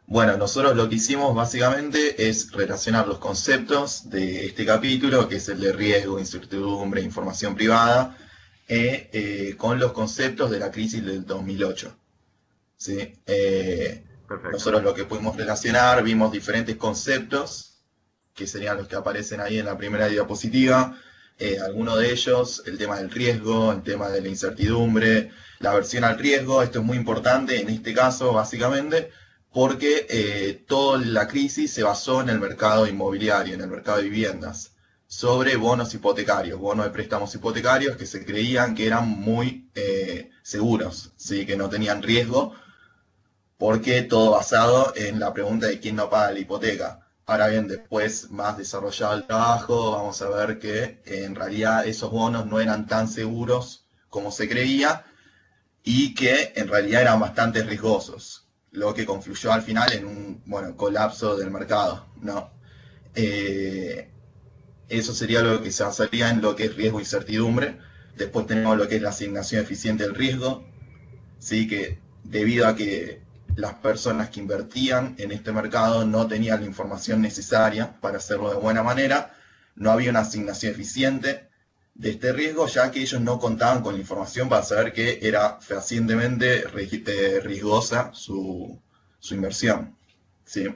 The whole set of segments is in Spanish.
Bueno, nosotros lo que hicimos básicamente es relacionar los conceptos de este capítulo, que es el de riesgo, incertidumbre, información privada, con los conceptos de la crisis del 2008. ¿Sí? Perfecto. Nosotros lo que pudimos relacionar, vimos diferentes conceptos, que serían los que aparecen ahí en la primera diapositiva. Algunos de ellos, el tema del riesgo, el tema de la incertidumbre, la aversión al riesgo. Esto es muy importante en este caso, básicamente, porque toda la crisis se basó en el mercado inmobiliario, en el mercado de viviendas, sobre bonos hipotecarios, bonos de préstamos hipotecarios que se creían que eran muy seguros, ¿sí? Que no tenían riesgo, porque todo basado en la pregunta de quién no paga la hipoteca. Ahora bien, después, más desarrollado el trabajo, vamos a ver que en realidad esos bonos no eran tan seguros como se creía y que en realidad eran bastante riesgosos, lo que confluyó al final en un colapso del mercado, ¿no? Eh, Eso sería lo que se basaría en lo que es riesgo e incertidumbre. Después tenemos lo que es la asignación eficiente del riesgo, ¿sí? Que debido a que las personas que invertían en este mercado no tenían la información necesaria para hacerlo de buena manera, no había una asignación eficiente de este riesgo, ya que ellos no contaban con la información para saber que era fehacientemente riesgosa su inversión. ¿Sí?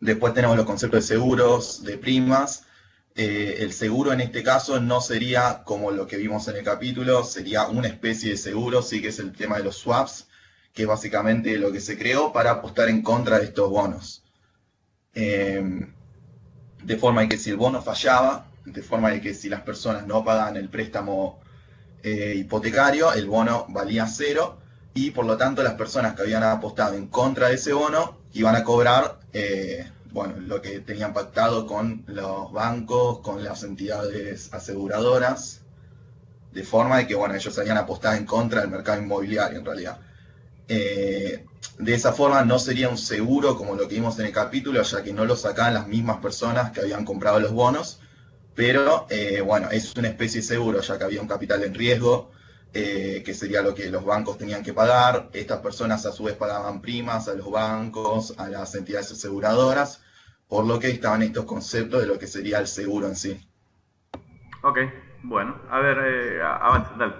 Después tenemos los conceptos de seguros, de primas. El seguro en este caso no sería como lo que vimos en el capítulo, sería una especie de seguro, sí, que es el tema de los swaps, que es básicamente lo que se creó para apostar en contra de estos bonos. Eh, de forma de que si el bono fallaba, de forma de que si las personas no pagan el préstamo hipotecario, el bono valía cero y por lo tanto las personas que habían apostado en contra de ese bono iban a cobrar lo que tenían pactado con los bancos, con las entidades aseguradoras, de forma de que ellos habían apostado en contra del mercado inmobiliario en realidad. De esa forma no sería un seguro como lo que vimos en el capítulo, ya que no lo sacaban las mismas personas que habían comprado los bonos, pero es una especie de seguro, ya que había un capital en riesgo, que sería lo que los bancos tenían que pagar. Estas personas a su vez pagaban primas a los bancos, a las entidades aseguradoras, por lo que estaban estos conceptos de lo que sería el seguro en sí. Ok, bueno. A ver, avanza, dale.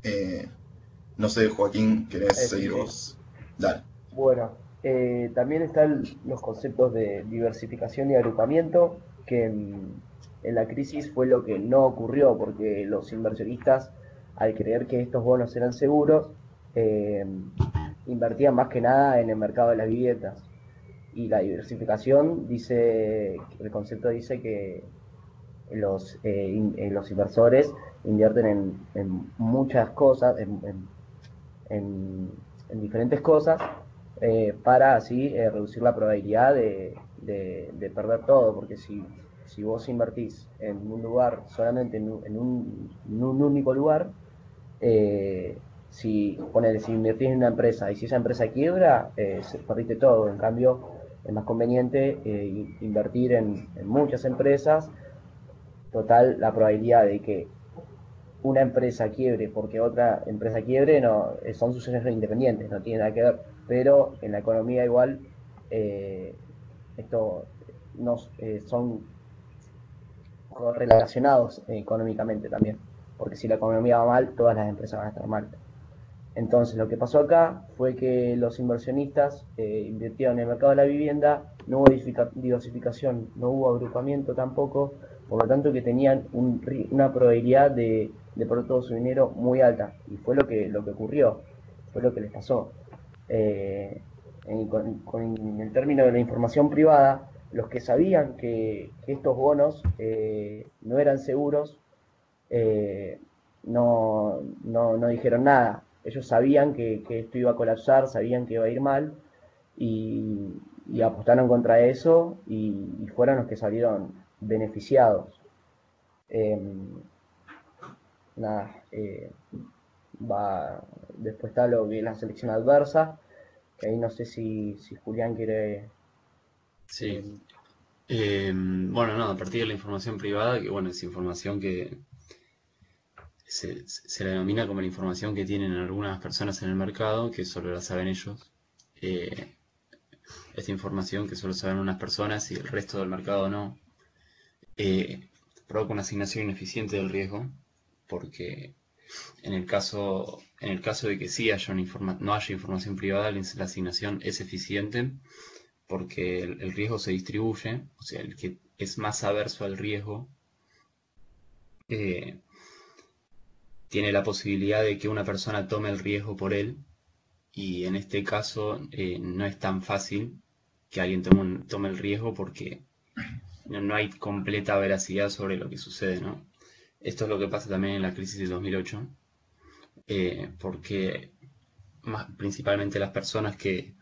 Eh, no sé, Joaquín, ¿querés Sí, seguir sí. vos? Dale. Bueno, también están los conceptos de diversificación y agrupamiento, que en la crisis fue lo que no ocurrió, porque los inversionistas, al creer que estos bonos eran seguros, eh, invertían más que nada en el mercado de las viviendas. Y la diversificación dice, el concepto dice que los inversores invierten en muchas cosas, en, en diferentes cosas, para así reducir la probabilidad de perder todo, porque si vos invertís en un lugar, solamente en un único lugar, si invertís en una empresa y si esa empresa quiebra, se perdiste todo. En cambio, es más conveniente invertir en muchas empresas. Total, la probabilidad de que una empresa quiebre porque otra empresa quiebre no, son sucesos independientes, no tiene nada que ver. Pero en la economía igual, eh, esto son correlacionados económicamente también, porque si la economía va mal, todas las empresas van a estar mal. Entonces lo que pasó acá fue que los inversionistas invirtieron en el mercado de la vivienda, no hubo diversificación, no hubo agrupamiento tampoco, por lo tanto que tenían una probabilidad de perder todo su dinero muy alta. Y fue lo que ocurrió, fue lo que les pasó. Eh, con el término de la información privada, los que sabían que estos bonos no eran seguros, eh, no dijeron nada. Ellos sabían que esto iba a colapsar, sabían que iba a ir mal y apostaron contra eso y fueron los que salieron beneficiados. Eh, nada, va, después está lo que es la selección adversa, que ahí no sé si Julián quiere. Sí. Bueno, no, a partir de la información privada, que bueno, es información que se la denomina como la información que tienen algunas personas en el mercado, que solo la saben ellos. Esta información que solo saben unas personas y el resto del mercado no, provoca una asignación ineficiente del riesgo, porque en el caso de que sí haya no haya información privada, la asignación es eficiente porque el riesgo se distribuye, o sea, el que es más averso al riesgo tiene la posibilidad de que una persona tome el riesgo por él, y en este caso no es tan fácil que alguien tome el riesgo porque no hay completa veracidad sobre lo que sucede, ¿no? Esto es lo que pasa también en la crisis de 2008, porque principalmente las personas que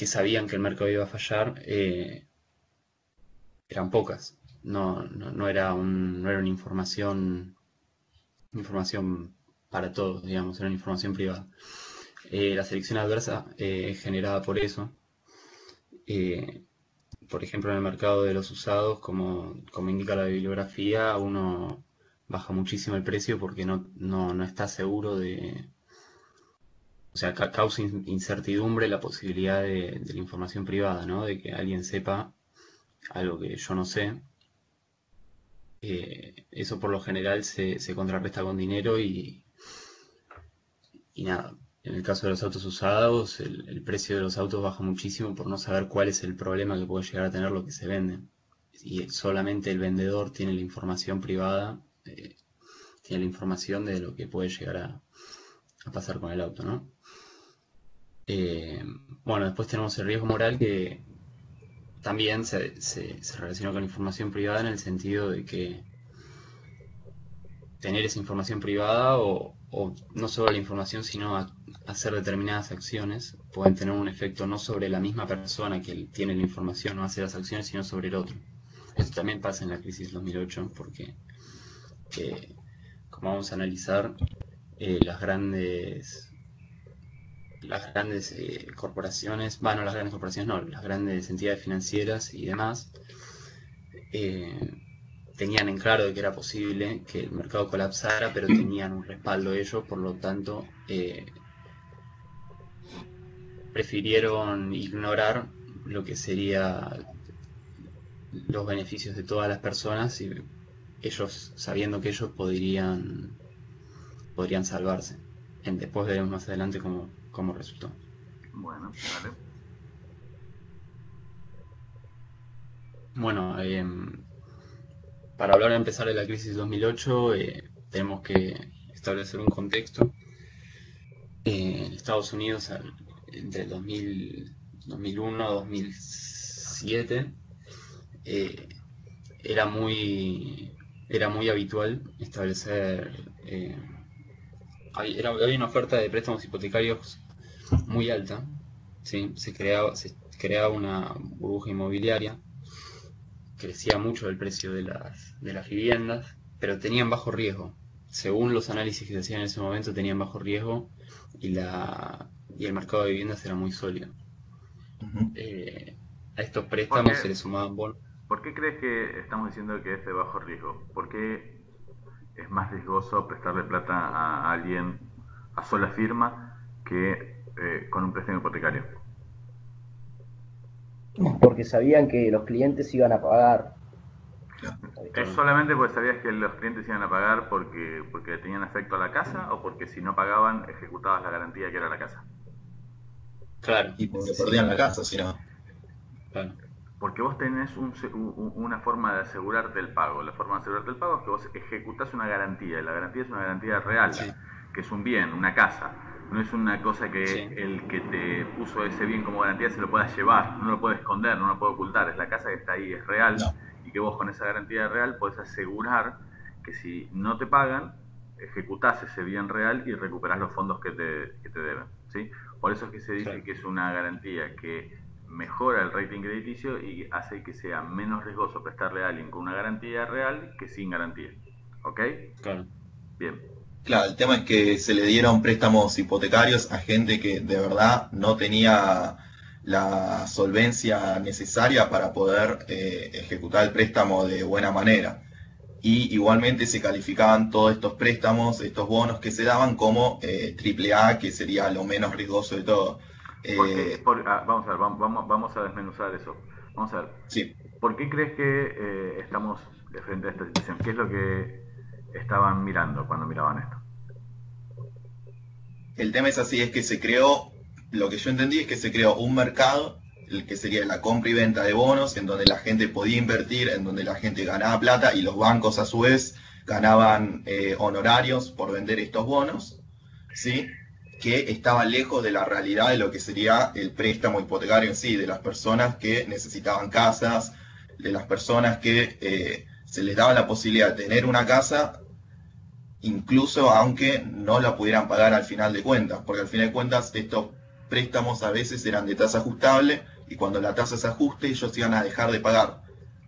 sabían que el mercado iba a fallar eran pocas. No era una información para todos, digamos, era una información privada. La selección adversa es generada por eso. Por ejemplo, en el mercado de los usados, como indica la bibliografía, uno baja muchísimo el precio porque no está seguro de... O sea, causa incertidumbre la posibilidad de la información privada, ¿no? De que alguien sepa algo que yo no sé. Eso por lo general se contrarresta con dinero y nada. En el caso de los autos usados, el precio de los autos baja muchísimo por no saber cuál es el problema que puede llegar a tener lo que se vende. Y solamente el vendedor tiene la información privada, tiene la información de lo que puede llegar a pasar con el auto, ¿no? Bueno, después tenemos el riesgo moral, que también se relaciona con la información privada en el sentido de que tener esa información privada o no solo la información, sino hacer determinadas acciones pueden tener un efecto no sobre la misma persona que tiene la información o hace las acciones, sino sobre el otro. Esto también pasa en la crisis 2008 porque, como vamos a analizar, las grandes corporaciones, bueno, las grandes corporaciones no, las grandes entidades financieras y demás, tenían en claro de que era posible que el mercado colapsara, pero tenían un respaldo ellos, por lo tanto prefirieron ignorar lo que sería los beneficios de todas las personas, y ellos, sabiendo que ellos podrían salvarse. Después veremos más adelante cómo resultó. Bueno, vale. Bueno, para hablar de empezar de la crisis 2008, tenemos que establecer un contexto. En Estados Unidos, entre 2001 a 2007, era muy habitual establecer... había una oferta de préstamos hipotecarios muy alta, ¿sí? Se creaba una burbuja inmobiliaria, crecía mucho el precio de las viviendas, pero tenían bajo riesgo. Según los análisis que se hacían en ese momento, tenían bajo riesgo y el mercado de viviendas era muy sólido. A estos préstamos se le sumaban bonos. ¿Por qué crees que estamos diciendo que es de bajo riesgo? ¿Por qué es más riesgoso prestarle plata a alguien a sola firma que con un préstamo hipotecario? Porque sabían que los clientes iban a pagar. ¿Es solamente porque sabías que los clientes iban a pagar porque tenían afecto a la casa, o porque si no pagaban ejecutabas la garantía que era la casa? Claro. Y porque perdían la casa, si no. Claro. Porque vos tenés una forma de asegurarte el pago. La forma de asegurarte el pago es que vos ejecutás una garantía, y la garantía es una garantía real, sí, que es un bien, una casa. No es una cosa que sí, el que te puso ese bien como garantía se lo pueda llevar, no lo puede esconder, no lo puede ocultar. Es la casa que está ahí, es real, no. Y que vos con esa garantía real podés asegurar que si no te pagan, ejecutás ese bien real y recuperás los fondos que te deben, ¿sí? Por eso es que se dice, claro, que es una garantía que mejora el rating crediticio y hace que sea menos riesgoso prestarle a alguien con una garantía real que sin garantía. ¿Ok? Claro. Bien. Claro, el tema es que se le dieron préstamos hipotecarios a gente que de verdad no tenía la solvencia necesaria para poder ejecutar el préstamo de buena manera. y igualmente se calificaban todos estos préstamos, estos bonos que se daban como triple A, que sería lo menos riesgoso de todo. Vamos a ver, vamos a desmenuzar eso. Vamos a ver. Sí. ¿Por qué crees que estamos frente a esta situación? ¿Qué es lo que estaban mirando cuando miraban esto? El tema es así, es que se creó, lo que yo entendí es que se creó un mercado, el que sería la compra y venta de bonos, en donde la gente podía invertir, en donde la gente ganaba plata y los bancos a su vez ganaban honorarios por vender estos bonos, ¿sí? Que estaba lejos de la realidad de lo que sería el préstamo hipotecario en sí, de las personas que necesitaban casas, de las personas que se les daba la posibilidad de tener una casa, incluso aunque no la pudieran pagar al final de cuentas, porque al final de cuentas estos préstamos a veces eran de tasa ajustable y cuando la tasa se ajuste ellos iban a dejar de pagar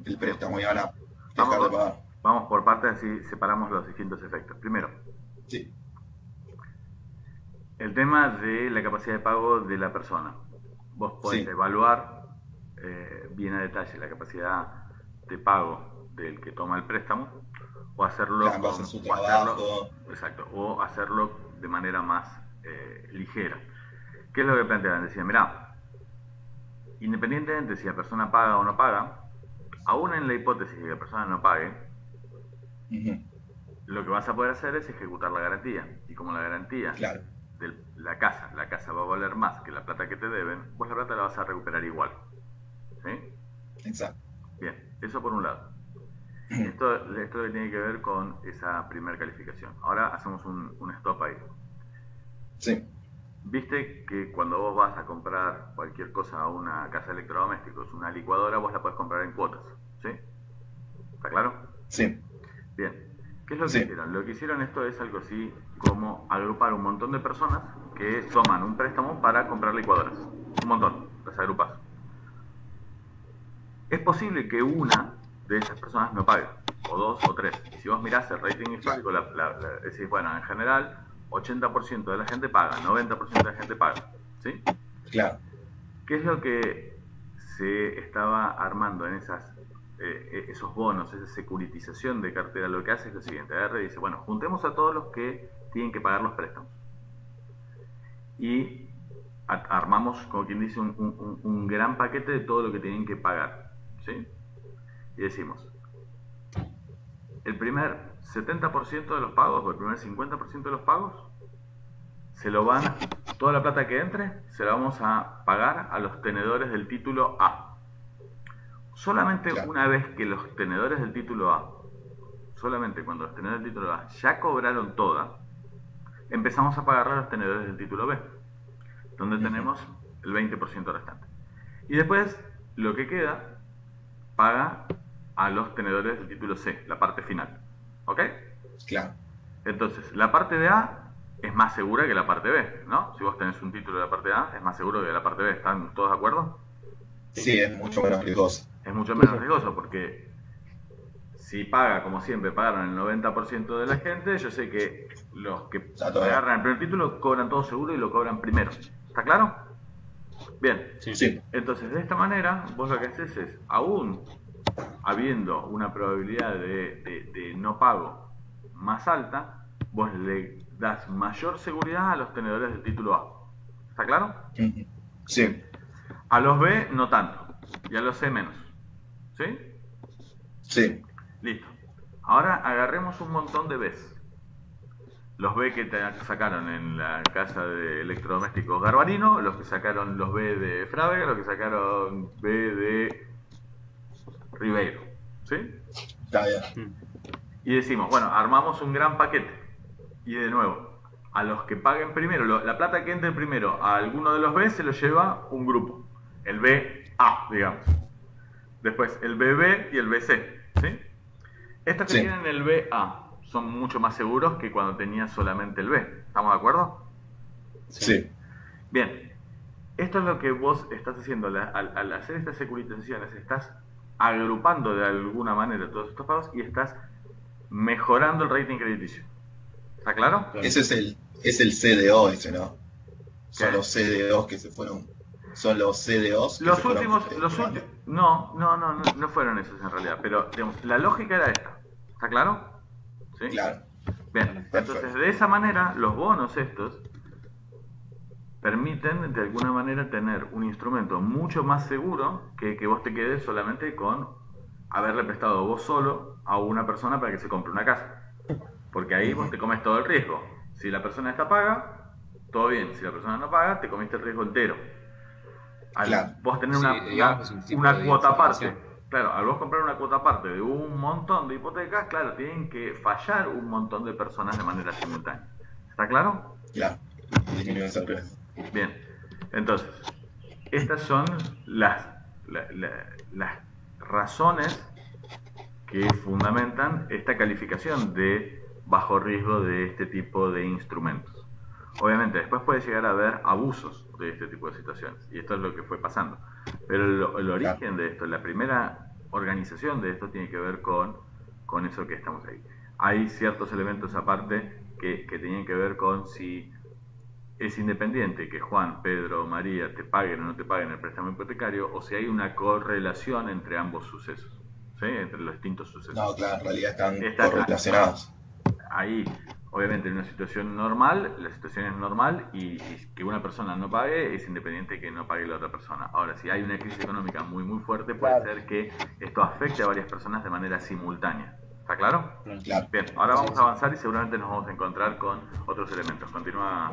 el préstamo, iban a dejar de pagar. Vamos por partes, así separamos los distintos efectos. Primero, sí. El tema de la capacidad de pago de la persona. Vos podés evaluar bien a detalle la capacidad de pago del que toma el préstamo o hacerlo, o hacerlo de manera más ligera. ¿Qué es lo que plantean? Decían, mirá, independientemente si la persona paga o no paga, aún en la hipótesis de que la persona no pague, lo que vas a poder hacer es ejecutar la garantía. Y como la garantía de la casa va a valer más que la plata que te deben, vos la plata la vas a recuperar igual. ¿Sí? Exacto. Bien, eso por un lado. Esto tiene que ver con esa primera calificación. Ahora hacemos un stop ahí. Sí. Viste que cuando vos vas a comprar cualquier cosa a una casa de electrodomésticos, una licuadora, vos la podés comprar en cuotas. ¿Sí? ¿Está claro? Sí. Bien. ¿Qué es lo que hicieron? Lo que hicieron esto es algo así como agrupar un montón de personas que toman un préstamo para comprar licuadoras. Un montón. Las agrupas. Es posible que una de esas personas no pague, o dos o tres. Y si vos mirás el rating histórico, decís, bueno, en general, 80% de la gente paga, 90% de la gente paga. ¿Sí? Claro. ¿Qué es lo que se estaba armando en esos bonos, esa securitización de cartera? Lo que hace es lo siguiente: agarra y dice, bueno, juntemos a todos los que tienen que pagar los préstamos. Y armamos, como quien dice, un gran paquete de todo lo que tienen que pagar. ¿Sí? Y decimos, el primer 70% de los pagos, o el primer 50% de los pagos, toda la plata que entre, se la vamos a pagar a los tenedores del título A. Solamente una vez que los tenedores del título A, solamente cuando los tenedores del título A ya cobraron toda, empezamos a pagarle a los tenedores del título B, donde tenemos el 20% restante. Y después, lo que queda, paga a los tenedores del título C, la parte final. ¿Ok? Claro. Entonces, la parte de A es más segura que la parte B, ¿no? Si vos tenés un título de la parte A, es más seguro que la parte B. ¿Están todos de acuerdo? Sí, es mucho menos riesgoso. Es mucho menos riesgoso porque si paga, como siempre, pagaron el 90% de la gente, yo sé que los que agarran el primer título cobran todo seguro y lo cobran primero. ¿Está claro? Bien. Sí. Entonces, de esta manera, vos lo que haces es, aún habiendo una probabilidad de no pago más alta, vos le das mayor seguridad a los tenedores del título A. ¿Está claro? Sí. A los B no tanto, y a los C menos. ¿Sí? Sí. Listo. Ahora agarremos un montón de Bs. Los B que te sacaron en la casa de electrodomésticos Garbarino, los que sacaron los B de Frávega, los que sacaron B de Ribeiro. ¿Sí? Está bien. Y decimos, bueno, armamos un gran paquete. Y de nuevo, a los que paguen primero, la plata que entre primero a alguno de los B se lo lleva un grupo. El BA, digamos. Después el BB y el BC. ¿Sí? Estos que tienen el BA son mucho más seguros que cuando tenías solamente el B. ¿Estamos de acuerdo? Sí. Bien. Esto es lo que vos estás haciendo. Al hacer estas securitizaciones, estás agrupando de alguna manera todos estos pagos y estás mejorando el rating crediticio. ¿Está claro? Ese es el CDO ese, ¿no? Son los CDOs que se fueron. Son los CDOs que los últimos no fueron esos en realidad, pero digamos, la lógica era esta. ¿Está claro? ¿Sí? Claro. Bien, Perfecto. entonces de esa manera los bonos estos permiten de alguna manera tener un instrumento mucho más seguro que vos te quedes solamente con haberle prestado vos solo a una persona para que se compre una casa. Porque ahí vos te comes todo el riesgo. Si la persona esta paga, todo bien. Si la persona no paga, te comiste el riesgo entero. Al Claro. vos tener Sí, digamos que es un tipo una de cuota aparte, diversificación. claro, al vos comprar una cuota aparte de un montón de hipotecas, claro, tienen que fallar un montón de personas de manera simultánea. ¿Está claro? Claro. Disminuye ese riesgo. Bien. Entonces, estas son las razones que fundamentan esta calificación de bajo riesgo de este tipo de instrumentos. Obviamente, después puede llegar a haber abusos de este tipo de situaciones, y esto es lo que fue pasando. Pero el Claro. origen de esto, la primera organización de esto tiene que ver con eso que estamos ahí. Hay ciertos elementos aparte que tienen que ver con si es independiente que Juan, Pedro o María te paguen o no te paguen el préstamo hipotecario, o si hay una correlación entre ambos sucesos, ¿sí? Entre los distintos sucesos. No, claro, en realidad están Esta- correlacionados. Ahí, obviamente, en una situación normal, la situación es normal y que una persona no pague es independiente que no pague la otra persona. Ahora, si hay una crisis económica muy, muy fuerte, puede Claro. ser que esto afecte a varias personas de manera simultánea. ¿Está claro? Claro. Claro. Bien, ahora Sí, vamos a sí. avanzar y seguramente nos vamos a encontrar con otros elementos. Continúa,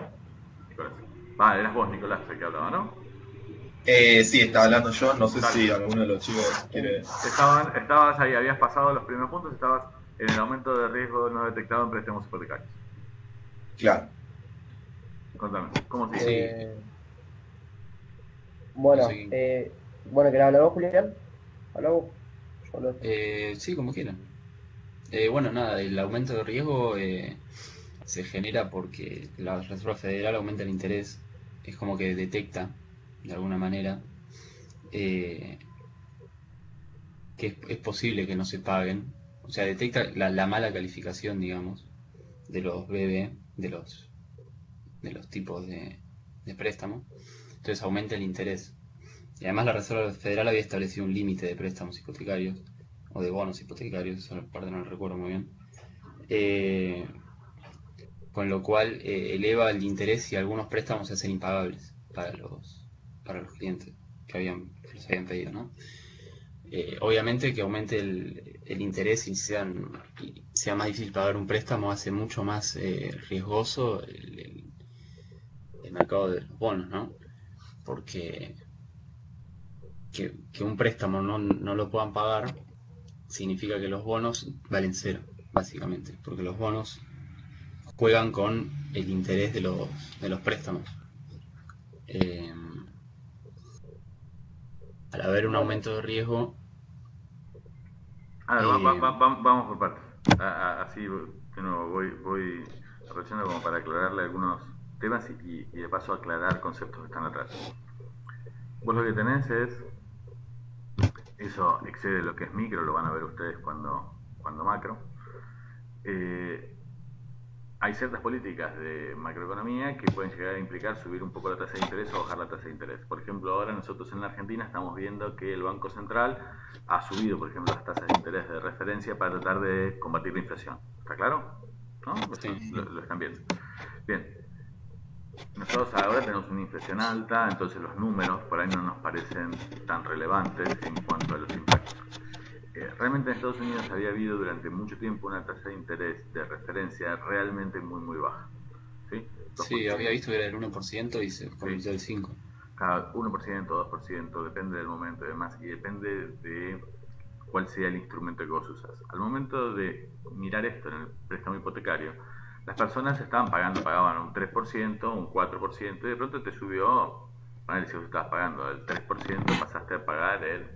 Nicolás. Va, eras vos, Nicolás, el que hablaba, ¿no? Sí, estaba hablando yo. No sé Dale. si alguno de los chicos quiere. Estabas ahí, habías pasado los primeros puntos, estabas en el aumento de riesgo no detectado en préstamos hipotecarios. Claro. Contame, ¿cómo sigue? Sí, Eh, no sé bueno, quién. ¿querés hablar vos, Julián? ¿Habla vos? Yo hablo. Sí, como quieran. Bueno, nada, el aumento de riesgo se genera porque la Reserva Federal aumenta el interés. Es como que detecta, de alguna manera, eh, que es posible que no se paguen. O sea, detecta la mala calificación, digamos, de los BB, de los tipos de préstamo. Entonces aumenta el interés. Y además la Reserva Federal había establecido un límite de préstamos hipotecarios, o de bonos hipotecarios, esa parte no lo recuerdo muy bien. Eh, con lo cual eleva el interés y algunos préstamos se hacen impagables para los clientes que los habían pedido, ¿no? Obviamente que aumente el interés y sea más difícil pagar un préstamo hace mucho más riesgoso el mercado de los bonos, ¿no? Porque que un préstamo no lo puedan pagar significa que los bonos valen cero, básicamente, porque los bonos juegan con el interés de los préstamos. Eh, Al haber un Bueno, aumento de riesgo, A ver, eh, vamos por partes. Así de nuevo voy aprovechando como para aclararle algunos temas y de paso aclarar conceptos que están atrás. Vos lo que tenés es, eso excede lo que es micro, lo van a ver ustedes cuando macro. Eh, Hay ciertas políticas de macroeconomía que pueden llegar a implicar subir un poco la tasa de interés o bajar la tasa de interés. Por ejemplo, ahora nosotros en la Argentina estamos viendo que el Banco Central ha subido, por ejemplo, las tasas de interés de referencia para tratar de combatir la inflación. ¿Está claro? ¿No? Eso sí, lo están viendo. Bien. Nosotros ahora tenemos una inflación alta, entonces los números por ahí no nos parecen tan relevantes en cuanto a los impactos. Realmente en Estados Unidos había habido durante mucho tiempo una tasa de interés de referencia realmente muy muy baja. ¿Sí? sí, había 2%. visto que era el 1% y se Sí. convirtió en el 5%. Cada 1%, 2%, depende del momento y demás, y depende de cuál sea el instrumento que vos usas. Al momento de mirar esto en el préstamo hipotecario, las personas pagaban un 3%, un 4%, y de pronto te subió, ponele, si vos estabas pagando el 3%, pasaste a pagar el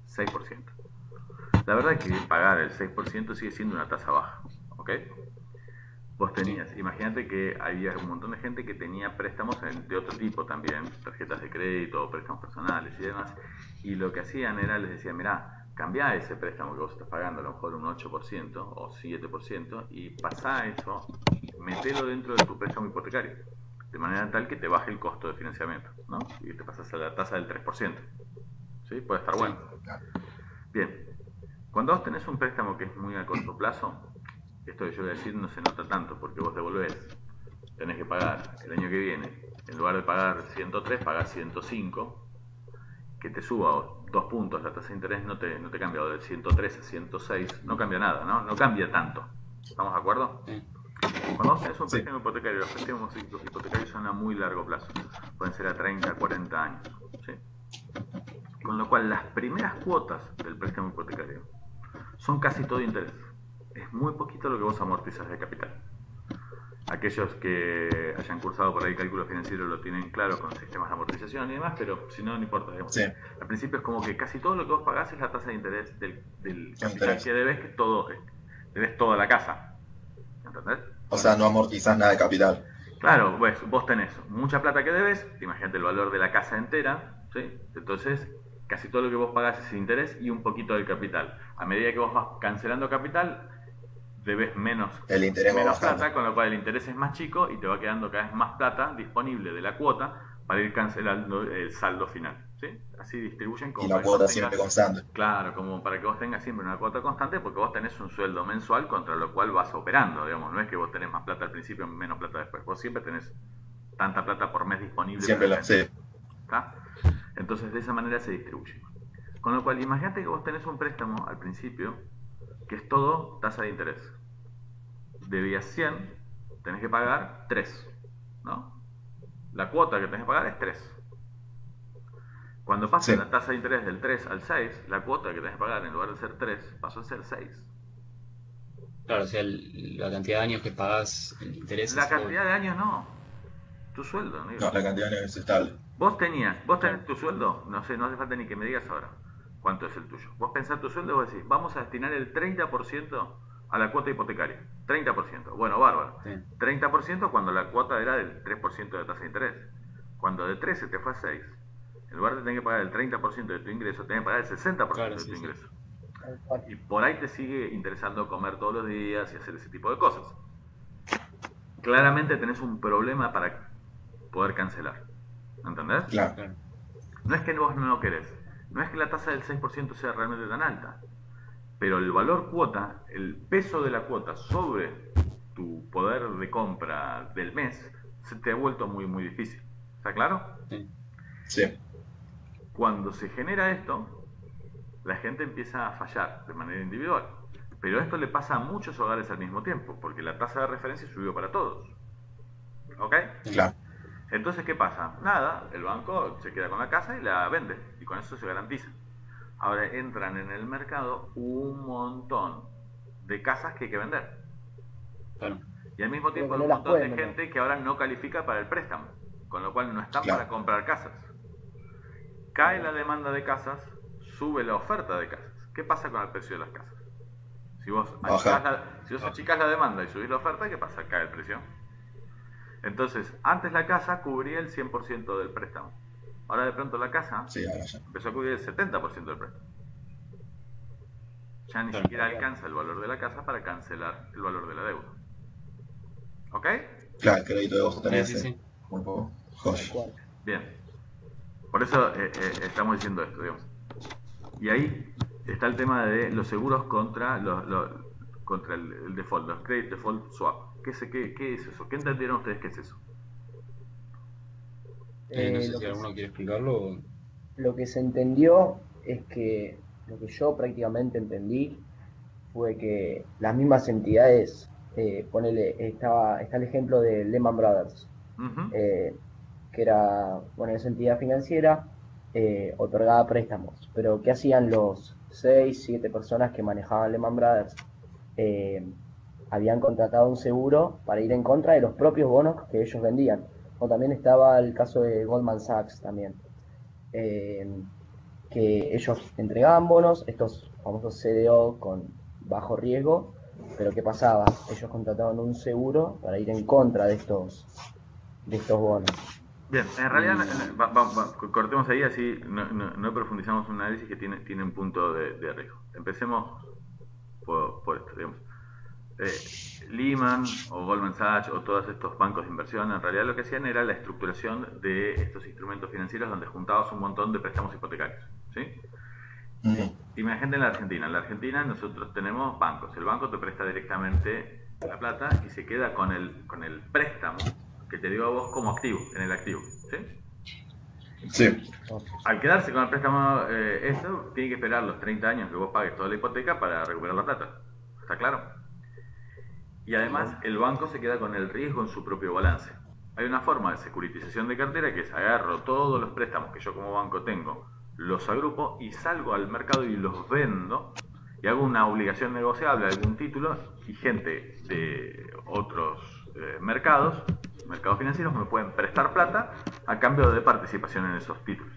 6%. La verdad es que pagar el 6% sigue siendo una tasa baja, ¿ok? Vos Sí, tenías, imagínate que había un montón de gente que tenía préstamos de otro tipo también, tarjetas de crédito, préstamos personales y demás, y lo que hacían era, les decían, mirá, cambiá ese préstamo que vos estás pagando, a lo mejor un 8% o 7%, y pasá eso, metelo dentro de tu préstamo hipotecario, de manera tal que te baje el costo de financiamiento, ¿no? Y te pasas a la tasa del 3%, ¿sí? Puede estar bueno. sí, Bien, Cuando vos tenés un préstamo que es muy a corto plazo, esto que yo voy a decir no se nota tanto, porque vos devolvés, tenés que pagar el año que viene, en lugar de pagar 103, pagás 105, que te suba 2 puntos la tasa de interés no te cambia, o del 103 a 106, no cambia nada, ¿no? No cambia tanto. ¿Estamos de acuerdo? Sí. Cuando vos tenés un préstamo hipotecario, los préstamos hipotecarios son a muy largo plazo, pueden ser a 30, 40 años, ¿sí? Con lo cual las primeras cuotas del préstamo hipotecario son casi todo interés. Es muy poquito lo que vos amortizas de capital. Aquellos que hayan cursado por ahí cálculo financiero lo tienen claro con sistemas de amortización y demás, pero si no, no importa. Digamos. Sí. Al principio es como que casi todo lo que vos pagás es la tasa de interés del capital Interés. que debes, debes toda la casa. ¿Entendés? O sea, no amortizás nada de capital. Claro, pues, vos tenés mucha plata que debes, imagínate el valor de la casa entera, ¿sí? Entonces, casi todo lo que vos pagás es interés y un poquito del capital. A medida que vos vas cancelando capital, debes menos plata, con lo cual el interés es más chico y te va quedando cada vez más plata disponible de la cuota para ir cancelando el saldo final, ¿sí? Así distribuyen como y la cuota siempre constante. Claro, como para que vos tengas siempre una cuota constante, porque vos tenés un sueldo mensual contra lo cual vas operando, digamos, no es que vos tenés más plata al principio y menos plata después, vos siempre tenés tanta plata por mes disponible. Siempre lo sé. ¿Está? Entonces de esa manera se distribuye. Con lo cual, imagínate que vos tenés un préstamo al principio que es todo tasa de interés. Debías 100, tenés que pagar 3, ¿no? La cuota que tenés que pagar es 3. Cuando pasa la tasa de interés del 3 al 6, la cuota que tenés que pagar en lugar de ser 3 pasó a ser 6. Claro, o sea, la cantidad de años que pagás el interés. La cantidad de años no. Tu sueldo, ¿no? No, la cantidad de años es estable. Vos tenés tu sueldo, no sé, no hace falta ni que me digas ahora cuánto es el tuyo. Vos pensás tu sueldo y vos decís, vamos a destinar el 30% a la cuota hipotecaria. 30%. Bueno, bárbaro. Sí. 30% cuando la cuota era del 3% de tasa de interés. Cuando de 13 te fue a 6, en lugar de tener que pagar el 30% de tu ingreso, tenés que pagar el 60% de tu ingreso. Y por ahí te sigue interesando comer todos los días y hacer ese tipo de cosas. Claramente tenés un problema para poder cancelar. ¿Entendés? Claro. No es que vos no lo querés. No es que la tasa del 6% sea realmente tan alta. Pero el valor cuota, el peso de la cuota sobre tu poder de compra del mes, se te ha vuelto muy, muy difícil. ¿Está claro? Sí. Cuando se genera esto, la gente empieza a fallar de manera individual. Pero esto le pasa a muchos hogares al mismo tiempo, porque la tasa de referencia subió para todos. ¿Ok? Claro. Entonces, ¿qué pasa? Nada, el banco se queda con la casa y la vende, y con eso se garantiza. Ahora entran en el mercado un montón de casas que hay que vender. Claro. Y al mismo tiempo hay un montón de gente que ahora no califica para el préstamo, con lo cual no están para comprar casas. Cae la demanda de casas, sube la oferta de casas. ¿Qué pasa con el precio de las casas? Si vos achicás la demanda y subís la oferta, ¿qué pasa? Cae el precio. Entonces, antes la casa cubría el 100% del préstamo. Ahora de pronto la casa empezó a cubrir el 70% del préstamo. Ya ni siquiera alcanza el valor de la casa para cancelar el valor de la deuda. ¿Ok? Claro, el crédito de vos tenés muy poco. Bien. Por eso estamos diciendo esto, digamos. Y ahí está el tema de los seguros contra el default, los credit default swap. ¿Qué es eso? ¿Qué entendieron ustedes que es eso? No sé si alguno quiere explicarlo. Lo que se entendió es que lo que yo prácticamente entendí fue que las mismas entidades, está el ejemplo de Lehman Brothers, que era, esa entidad financiera otorgaba préstamos, pero ¿qué hacían los 6, 7 personas que manejaban Lehman Brothers? Habían contratado un seguro para ir en contra de los propios bonos que ellos vendían. O también estaba el caso de Goldman Sachs también, que ellos entregaban bonos, estos famosos CDO con bajo riesgo, pero ¿qué pasaba? Ellos contrataban un seguro para ir en contra de estos bonos. Bien, en realidad cortemos ahí, así no profundizamos en un análisis que tiene un punto de riesgo. Empecemos por esto, digamos. Lehman o Goldman Sachs o todos estos bancos de inversión, en realidad lo que hacían era la estructuración de estos instrumentos financieros donde juntabas un montón de préstamos hipotecarios, ¿sí? imagínate en la Argentina. En la Argentina nosotros tenemos bancos. El banco te presta directamente la plata y se queda con el préstamo que te dio a vos como activo, en el activo. ¿Sí? Sí, Al quedarse con el préstamo, eso tiene que esperar los 30 años que vos pagues toda la hipoteca para recuperar la plata. ¿Está claro? Y además el banco se queda con el riesgo en su propio balance. Hay una forma de securitización de cartera que es agarro todos los préstamos que yo como banco tengo, los agrupo y salgo al mercado y los vendo y hago una obligación negociable, algún título, y gente de otros mercados financieros me pueden prestar plata a cambio de participación en esos títulos.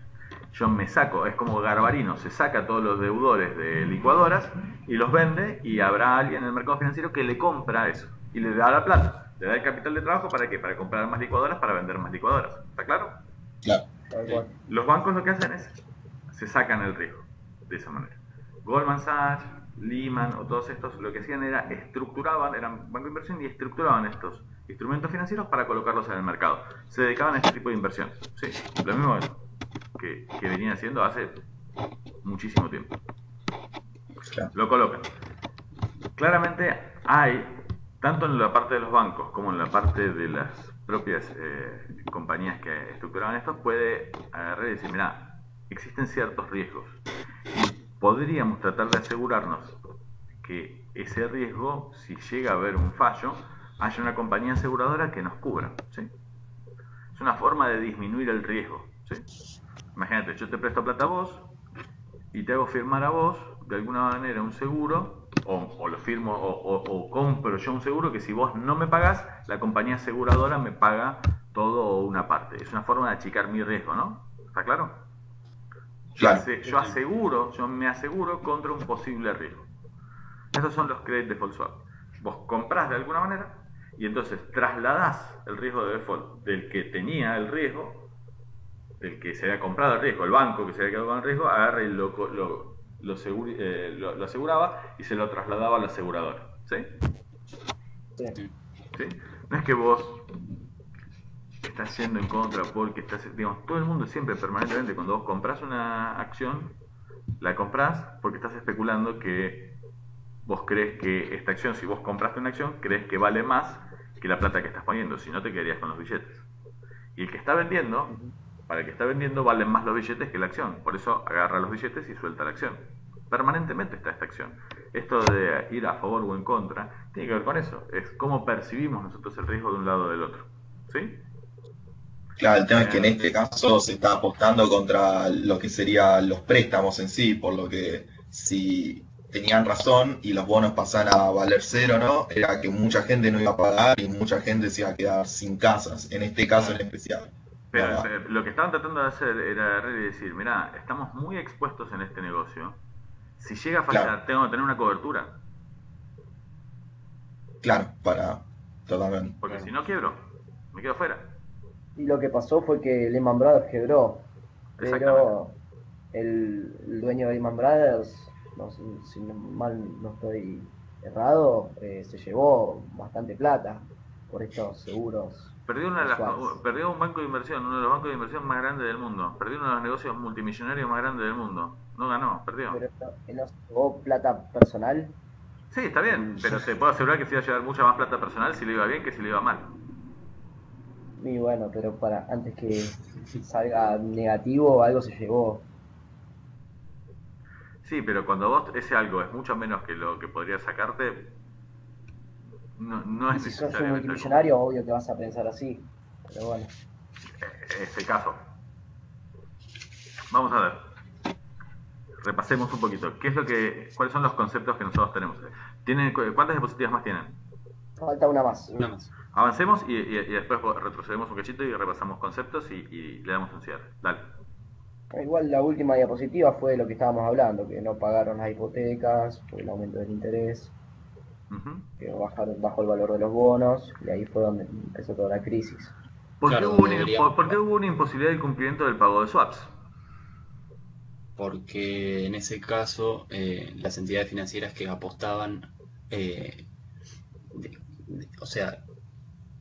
Yo me saco, es como Garbarino, se saca todos los deudores de licuadoras y los vende y habrá alguien en el mercado financiero que le compra eso y le da la plata, le da el capital de trabajo para qué, para comprar más licuadoras, para vender más licuadoras. ¿Está claro? claro. Los bancos lo que hacen es, se sacan el riesgo de esa manera. Goldman Sachs, Lehman o todos estos lo que hacían era eran banco de inversión y estructuraban estos instrumentos financieros para colocarlos en el mercado. Se dedicaban a este tipo de inversiones. Sí, lo mismo que venían haciendo hace muchísimo tiempo. Claro. Lo colocan. Claramente hay, tanto en la parte de los bancos como en la parte de las propias compañías que estructuraban esto, puede agarrar y decir, mira, existen ciertos riesgos. Podríamos tratar de asegurarnos que ese riesgo, si llega a haber un fallo, haya una compañía aseguradora que nos cubra. ¿Sí? Es una forma de disminuir el riesgo. ¿Sí? Imagínate, yo te presto plata a vos y te hago firmar a vos, de alguna manera, un seguro, o lo firmo, o compro yo un seguro que si vos no me pagás, la compañía aseguradora me paga todo o una parte. Es una forma de achicar mi riesgo, ¿no? ¿Está claro? Claro. Yo me aseguro contra un posible riesgo. Esos son los credit default swap. Vos comprás de alguna manera y entonces trasladás el riesgo de default del que tenía el riesgo, del que se había comprado el riesgo, el banco que se había quedado con el riesgo, agarra y lo aseguraba y se lo trasladaba a la aseguradora. ¿Sí? Sí. ¿Sí? No es que vos estás yendo en contra porque estás, digamos, todo el mundo siempre permanentemente cuando vos compras una acción, la compras porque estás especulando que vos crees que esta acción, si vos compraste una acción, crees que vale más que la plata que estás poniendo, si no te quedarías con los billetes. Y el que está vendiendo, para el que está vendiendo valen más los billetes que la acción, por eso agarra los billetes y suelta la acción. Permanentemente está esta acción. Esto de ir a favor o en contra tiene que ver con eso, es cómo percibimos nosotros el riesgo de un lado o del otro. ¿Sí? Claro, el tema es que en este caso se está apostando contra lo que serían los préstamos en sí, por lo que si tenían razón y los bonos pasan a valer cero, ¿no? Era que mucha gente no iba a pagar y mucha gente se iba a quedar sin casas, en este caso en especial. Pero lo que estaban tratando de hacer era decir, mirá, estamos muy expuestos en este negocio. Si llega a fallar, Claro. tengo que tener una cobertura. Claro, para totalmente. Porque si no quiebro, me quedo fuera. Y lo que pasó fue que Lehman Brothers quebró, Exactamente. pero el dueño de Lehman Brothers, no sé, si mal no estoy errado, se llevó bastante plata por estos seguros Perdió, o swaps. perdió un banco de inversión, uno de los bancos de inversión más grandes del mundo. Perdió uno de los negocios multimillonarios más grandes del mundo. No ganó, perdió. Pero él no se llevó plata personal. Sí, está bien, pero te puedo asegurar que se iba a llevar mucha más plata personal si le iba bien que si le iba mal. Y bueno, pero para antes que salga negativo, algo se llevó. Sí, pero cuando vos ese algo es mucho menos que lo que podría sacarte, no Y es si sos un necesariamente algo. multimillonario, obvio que vas a pensar así. Pero bueno, Es el caso. Vamos a ver. Repasemos un poquito. ¿Cuáles son los conceptos que nosotros tenemos? ¿Cuántas diapositivas más tienen? falta una más. Una más. Avancemos y después retrocedemos un cachito y repasamos conceptos y le damos un cierre. Dale. Igual la última diapositiva fue lo que estábamos hablando, que no pagaron las hipotecas por el aumento del interés, Ujú. que bajó el valor de los bonos, y ahí fue donde empezó toda la crisis. Claro, ¿Por qué hubo una imposibilidad del cumplimiento del pago de swaps? porque en ese caso las entidades financieras que apostaban, o sea,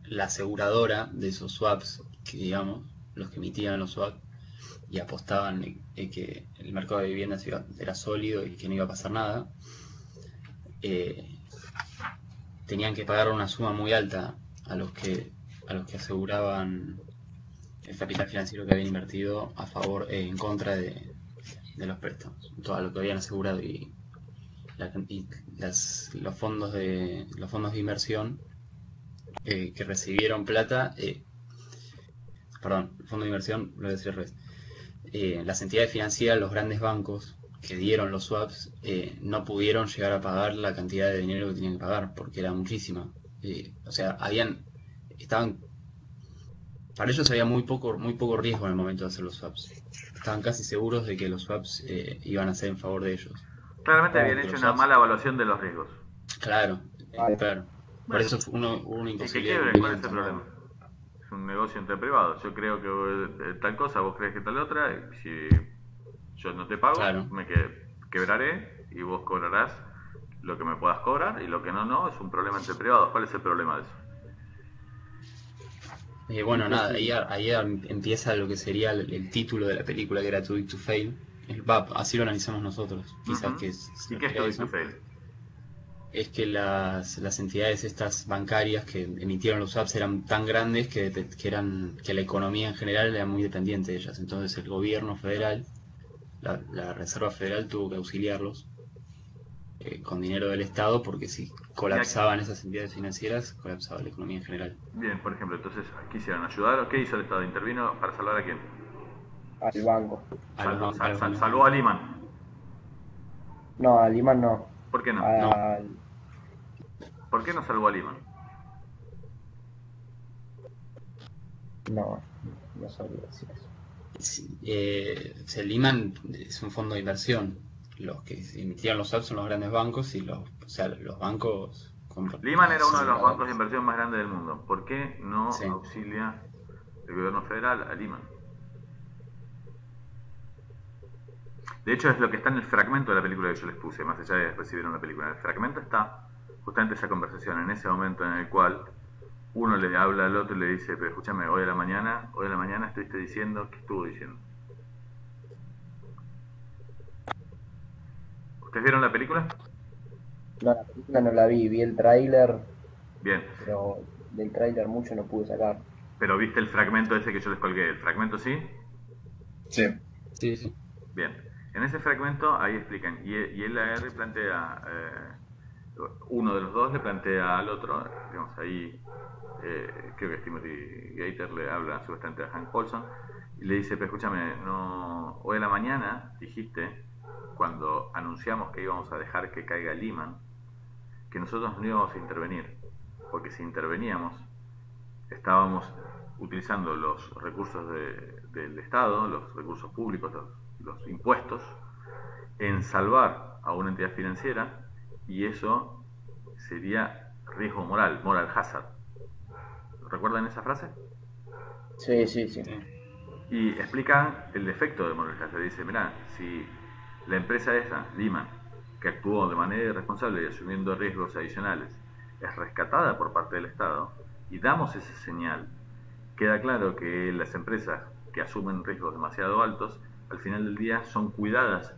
la aseguradora de esos swaps, que digamos, los que emitían los swaps, y apostaban en que el mercado de viviendas era sólido y que no iba a pasar nada, tenían que pagar una suma muy alta a los que aseguraban el capital financiero que habían invertido a favor en contra de los préstamos, todo lo que habían asegurado, y los fondos de inversión que recibieron plata, perdón, el fondo de inversión, lo voy a decir al revés. Las entidades financieras, los grandes bancos que dieron los swaps, no pudieron llegar a pagar la cantidad de dinero que tenían que pagar porque era muchísima. O sea, para ellos había muy poco riesgo en el momento de hacer los swaps. Estaban casi seguros de que los swaps iban a ser en favor de ellos. Claramente habían hecho una mala evaluación de los riesgos. Claro, claro. Por Bueno, eso hubo una ¿y qué imposibilidad de quiebren? ¿Cuál es cumplimiento, el ¿no? problema? Es un negocio entre privados. Yo creo que tal cosa, vos crees que tal otra. Y si yo no te pago, Claro. me quebraré y vos cobrarás lo que me puedas cobrar, y lo que no, es un problema entre privados. ¿Cuál es el problema de eso? Bueno, nada, ahí empieza lo que sería el título de la película, que era Too Big to Fail. Así lo analizamos nosotros, quizás que ¿Y qué es Too Big to Fail? es que las entidades estas bancarias que emitieron los swaps eran tan grandes que la economía en general era muy dependiente de ellas. Entonces el gobierno federal, la Reserva Federal, tuvo que auxiliarlos con dinero del Estado, porque si colapsaban esas entidades financieras, colapsaba la economía en general. Bien, por ejemplo, entonces quisieron ayudar. ¿Qué hizo el Estado? ¿Intervino para salvar a quién? Al banco. Salvó a Lehman. No, al Imán no. ¿Por qué no? ¿Por qué no salvó a Lehman? No sabría decir eso. El Lehman es un fondo de inversión. Los que emitieron los swaps son los grandes bancos y los bancos compran. Lehman era uno de los bancos de inversión más grandes del mundo. ¿Por qué no auxilia el gobierno federal a Lehman? De hecho, es lo que está en el fragmento de la película que yo les puse, más allá de recibir una película. En el fragmento está justamente esa conversación, en ese momento en el cual uno le habla al otro y le dice: pero escúchame, hoy a la mañana estuviste diciendo, ¿qué estuvo diciendo? ¿Ustedes vieron la película? No, la película no la vi el tráiler. Bien. Pero del tráiler mucho no pude sacar. Pero viste el fragmento ese que yo les colgué, ¿el fragmento sí? Sí. Sí. Bien. En ese fragmento ahí explican, y el AR plantea, uno de los dos le plantea al otro, digamos ahí, creo que Timothy Gator le habla supuestamente a Hank Paulson, y le dice: pero escúchame, hoy a la mañana dijiste, cuando anunciamos que íbamos a dejar que caiga Lehman, que nosotros no íbamos a intervenir, porque si interveníamos, estábamos utilizando los recursos del Estado, los recursos públicos, los impuestos, en salvar a una entidad financiera, y eso sería riesgo moral, moral hazard. ¿Recuerdan esa frase? Sí. Y explican el defecto de moral hazard. Dice: mirá, si la empresa esa, Lehman, que actuó de manera irresponsable y asumiendo riesgos adicionales, es rescatada por parte del Estado, y damos esa señal, queda claro que las empresas que asumen riesgos demasiado altos, al final del día son cuidadas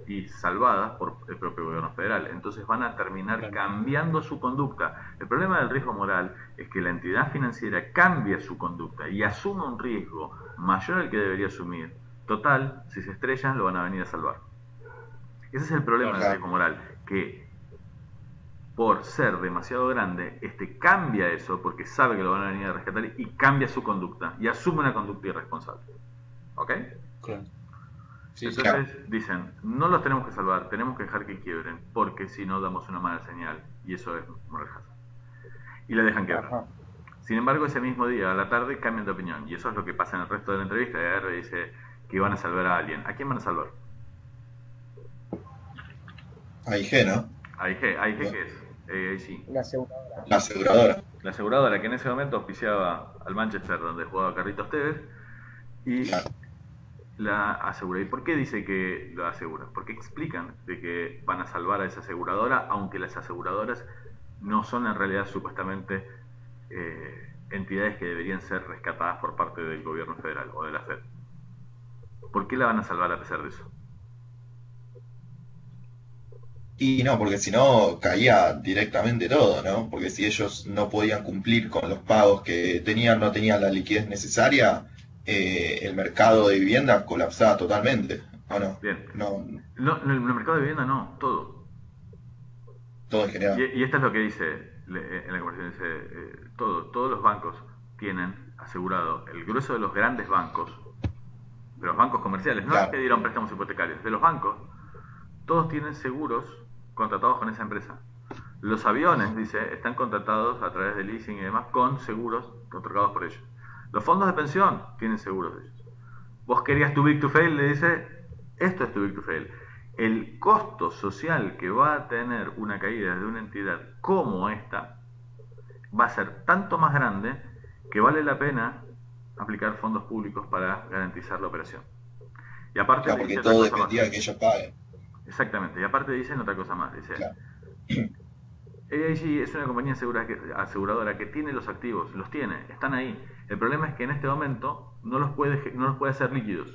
y salvadas por el propio gobierno federal. Entonces van a terminar cambiando su conducta. El problema del riesgo moral es que la entidad financiera cambia su conducta y asume un riesgo mayor al que debería asumir. Total, si se estrellan, lo van a venir a salvar. Ese es el problema del riesgo moral, que por ser demasiado grande, cambia eso porque sabe que lo van a venir a rescatar y cambia su conducta y asume una conducta irresponsable. ¿Ok? Claro. Sí, entonces dicen: no los tenemos que salvar, tenemos que dejar que quiebren, porque si no damos una mala señal, y eso es moral hazard. Y la dejan quebrar. Ajá. Sin embargo, ese mismo día, a la tarde, cambian de opinión, y eso es lo que pasa en el resto de la entrevista. Y AR dice que iban a salvar a alguien. ¿A quién van a salvar? A IG, ¿no? A IG. ¿Qué es? Sí. La aseguradora. La aseguradora. La aseguradora, que en ese momento auspiciaba al Manchester, donde jugaba Carlitos Tevez, y la asegura. ¿Y por qué dice que lo asegura? Porque explican de que van a salvar a esa aseguradora, aunque las aseguradoras no son en realidad supuestamente entidades que deberían ser rescatadas por parte del gobierno federal o de la FED. ¿Por qué la van a salvar a pesar de eso? Y no, porque si no caía directamente todo, ¿no? Porque si ellos no podían cumplir con los pagos que tenían, no tenían la liquidez necesaria, el mercado de vivienda colapsaba totalmente, ¿o no? Bien. No, No, en el mercado de vivienda no, todo. todo en general. Y esto es lo que dice en la conversación, dice, todos los bancos tienen asegurado, el grueso de los grandes bancos, de los bancos comerciales, no los que Claro, dieron préstamos hipotecarios, de los bancos, todos tienen seguros contratados con esa empresa. Los aviones, dice, están contratados a través de leasing y demás con seguros otorgados por ellos. Los fondos de pensión tienen seguros de ellos. Vos querías tu big to fail, le dice, esto es tu big to fail. El costo social que va a tener una caída de una entidad como esta va a ser tanto más grande que vale la pena aplicar fondos públicos para garantizar la operación. Y aparte claro, le porque dice otra todo cosa más. dependía de que ellos paguen. Exactamente, y aparte dicen otra cosa más, dice, Claro, AIG es una compañía aseguradora que tiene los activos, los tiene, están ahí. El problema es que en este momento no los puede hacer líquidos.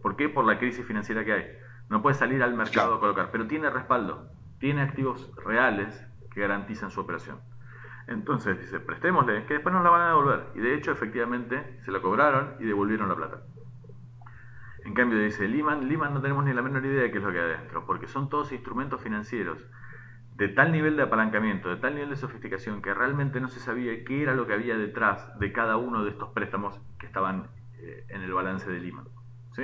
¿Por qué? Por la crisis financiera que hay. No puede salir al mercado claro. a colocar, pero tiene respaldo, tiene activos reales que garantizan su operación. Entonces dice, prestémosle, que después nos la van a devolver. Y de hecho, efectivamente, se la cobraron y devolvieron la plata. En cambio, dice Lehman no tenemos ni la menor idea de qué es lo que hay adentro, porque son todos instrumentos financieros de tal nivel de apalancamiento, de tal nivel de sofisticación, que realmente no se sabía qué era lo que había detrás de cada uno de estos préstamos que estaban en el balance de Lehman. ¿Sí?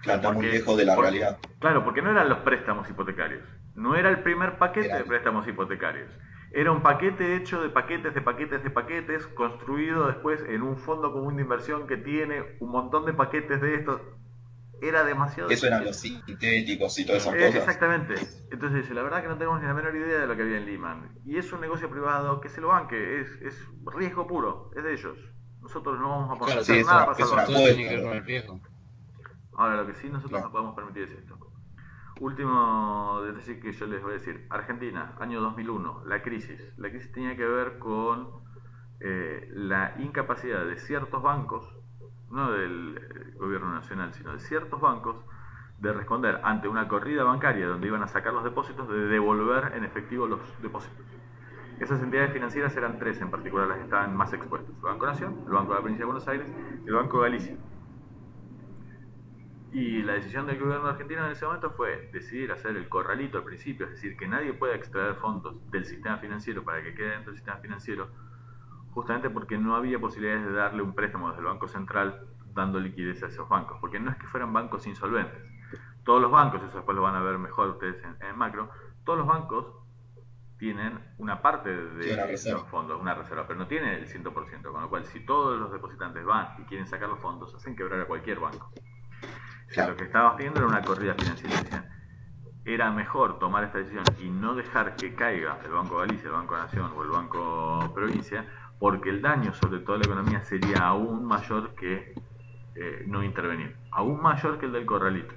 Claro, está muy Porque, lejos de la por- realidad. claro, porque no eran los préstamos hipotecarios. No era el primer paquete Era, de préstamos hipotecarios. Era un paquete hecho de paquetes, de paquetes, de paquetes, construido después en un fondo común de inversión que tiene un montón de paquetes de estos. Era demasiado eso eran difícil. los sintéticos y todas esas cosas. Exactamente. Entonces dice, la verdad que no tenemos ni la menor idea de lo que había en Lehman. Y es un negocio privado que se lo banque, es riesgo puro, es de ellos. Nosotros no vamos a poder Claro, Sí, hacer nada para es una salvarlo. todo tiene apuesta, que ver ¿no? con el riesgo. Ahora, lo que sí nosotros no Claro. podemos permitir es esto. Último detalle que yo les voy a decir. Argentina, año 2001, la crisis. La crisis tenía que ver con la incapacidad de ciertos bancos, no del gobierno nacional, sino de ciertos bancos, de responder ante una corrida bancaria donde iban a sacar los depósitos, de devolver en efectivo los depósitos. Esas entidades financieras eran tres en particular las que estaban más expuestas. El Banco Nación, el Banco de la Provincia de Buenos Aires y el Banco de Galicia. Y la decisión del gobierno argentino en ese momento fue decidir hacer el corralito al principio, es decir, que nadie pueda extraer fondos del sistema financiero para que quede dentro del sistema financiero, justamente porque no había posibilidades de darle un préstamo desde el Banco Central dando liquidez a esos bancos, porque no es que fueran bancos insolventes. Todos los bancos, eso después lo van a ver mejor ustedes en macro, todos los bancos tienen una parte Sí, una de los reserva. fondos, una reserva, pero no tienen el 100%, con lo cual si todos los depositantes van y quieren sacar los fondos, hacen quebrar a cualquier banco. O sea, lo Claro, que estábamos viendo era una corrida financiera. Decían, era mejor tomar esta decisión y no dejar que caiga el Banco Galicia, el Banco Nación o el Banco Provincia, porque el daño sobre toda la economía sería aún mayor que no intervenir, aún mayor que el del corralito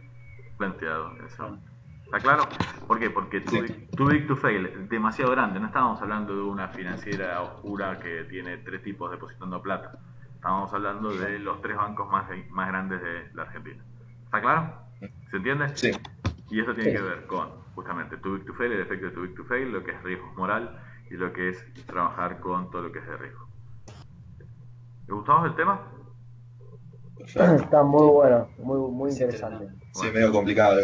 planteado en ese momento. ¿Está claro? ¿Por qué? Porque sí, too big to fail es demasiado grande. No estábamos hablando de una financiera oscura que tiene tres tipos depositando plata. Estábamos hablando de los tres bancos más grandes de la Argentina. ¿Está claro? ¿Se entiende? sí. Y esto tiene Sí, que ver con justamente too big to fail, el efecto de too big to fail, lo que es riesgo moral y lo que es trabajar con todo lo que es de riesgo. ¿Le gustamos el tema? Perfecto. está muy bueno, muy Es interesante. interesante. Sí, Bueno. medio complicado.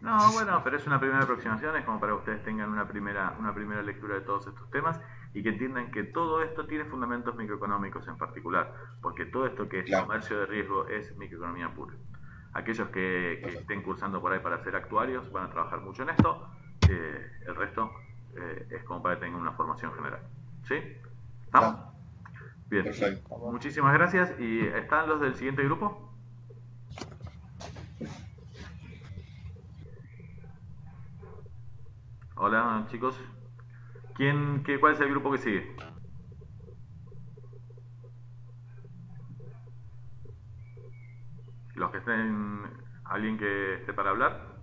No, bueno, pero es una primera aproximación, es como para que ustedes tengan una primera lectura de todos estos temas y que entiendan que todo esto tiene fundamentos microeconómicos en particular, porque todo esto que es Claro, comercio de riesgo es microeconomía pura. Aquellos que perfecto. estén cursando por ahí para ser actuarios van a trabajar mucho en esto, el resto es como para que tengan una formación general. ¿Sí? ¿Estamos? Está, Bien, perfecto. Estamos- muchísimas gracias. ¿Y están los del siguiente grupo? Hola chicos. ¿Cuál es el grupo que sigue? Los que estén, alguien que esté para hablar.